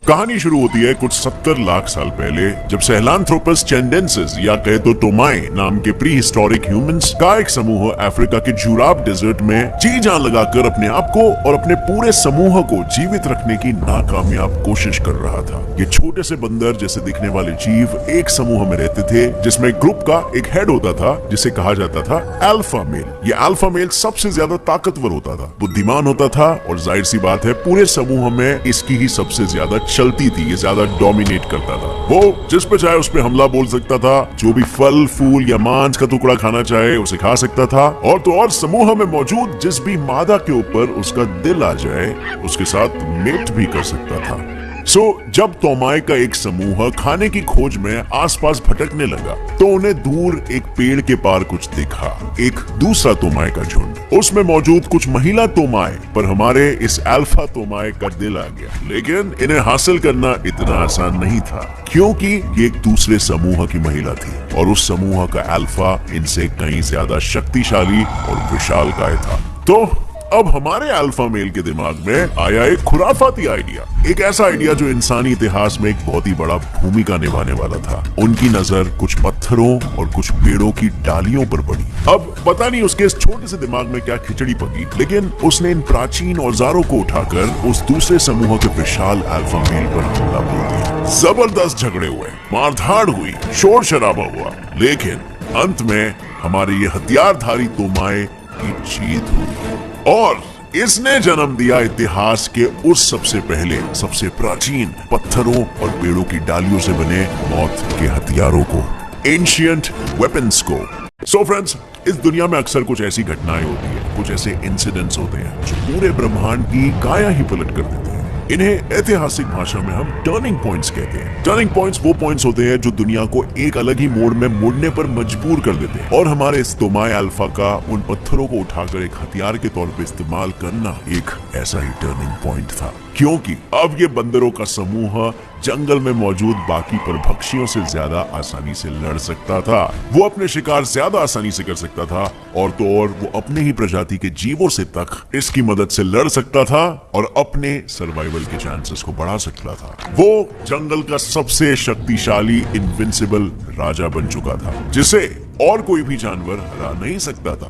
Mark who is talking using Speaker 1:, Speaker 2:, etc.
Speaker 1: कहानी शुरू होती है कुछ 70 लाख साल पहले, जब सहेलांथ्रोपस चेंडेंसिस या कहे तो टोमाई नाम के प्री हिस्टोरिक ह्यूमंस का एक समूह अफ्रीका के जुराब डेजर्ट में जी जान लगाकर अपने आप को और अपने पूरे समूह को जीवित रखने की नाकामयाब कोशिश कर रहा था। ये छोटे से बंदर जैसे दिखने वाले जीव एक समूह में रहते थे, जिसमें ग्रुप का एक हेड होता था जिसे कहा जाता था अल्फा मेल। ये अल्फा मेल सबसे ज्यादा ताकतवर होता था, बुद्धिमान होता था और जाहिर सी बात है पूरे समूह में इसकी ही सबसे ज्यादा चलती थी, ये ज्यादा डोमिनेट करता था। वो जिस पे चाहे उस पे हमला बोल सकता था, जो भी फल फूल या मांस का टुकड़ा खाना चाहे उसे खा सकता था, और तो और समूह में मौजूद जिस भी मादा के ऊपर उसका दिल आ जाए उसके साथ मेट भी कर सकता था। जब तोमाई का एक समूह खाने की खोज में आसपास भटकने लगा तो उन्हें दूर एक पेड़ के पार कुछ दिखा, एक दूसरा तोमाई का झुंड। उसमें मौजूद कुछ महिला तोमाई पर हमारे इस अल्फा तोमाई का दिल आ गया, लेकिन इन्हें हासिल करना इतना आसान नहीं था क्योंकि ये एक दूसरे समूह की महिला थी और उस समूह का अल्फा इनसे कहीं ज्यादा शक्तिशाली और विशालकाय था। तो अब हमारे अल्फा मेल के दिमाग में आया एक खुराफाती आइडिया, एक ऐसा आइडिया जो इंसानी इतिहास में एक बहुत ही बड़ा भूमिका निभाने वाला था। उनकी नजर कुछ पत्थरों और कुछ पेड़ों की डालियों पर पड़ी। अब पता नहीं उसके इस छोटे से दिमाग में क्या खिचड़ी पकी, लेकिन उसने इन प्राचीन औजारों को उठाकर उस दूसरे समूह के विशाल अल्फा मेल पर हमला बोल दिया। जबरदस्त झगड़े हुए, मारधाड़ हुई, शोर शराबा हुआ, लेकिन अंत में हमारे ये हथियारधारी तोमाई की जीत हुई और इसने जन्म दिया इतिहास के उस सबसे पहले, सबसे प्राचीन पत्थरों और पेड़ों की डालियों से बने मौत के हथियारों को, एंशिएंट वेपन्स को। सो फ्रेंड्स, इस दुनिया में अक्सर कुछ ऐसी घटनाएं होती है, कुछ ऐसे इंसिडेंट्स होते हैं जो पूरे ब्रह्मांड की काया ही पलट कर देते हैं। इन्हें ऐतिहासिक भाषा में हम टर्निंग पॉइंट्स कहते हैं। टर्निंग पॉइंट्स वो पॉइंट्स होते हैं जो दुनिया को एक अलग ही मोड़ में मुड़ने पर मजबूर कर देते हैं, और हमारे इस तोमाई अल्फा का उन पत्थरों को उठाकर एक हथियार के तौर पर इस्तेमाल करना एक ऐसा ही टर्निंग पॉइंट था, क्योंकि अब ये बंदरों का समूह जंगल में मौजूद बाकी परभक्षियों से ज्यादा आसानी से लड़ सकता था। वो अपने शिकार ज्यादा आसानी से कर सकता था, और तो और वो अपने ही प्रजाति के जीवों से तक इसकी मदद से लड़ सकता था और अपने सर्वाइवल के चांसेस को बढ़ा सकता था। वो जंगल का सबसे शक्तिशाली इनविंसिबल राजा बन चुका था, जिसे और कोई भी जानवर हरा नहीं सकता था।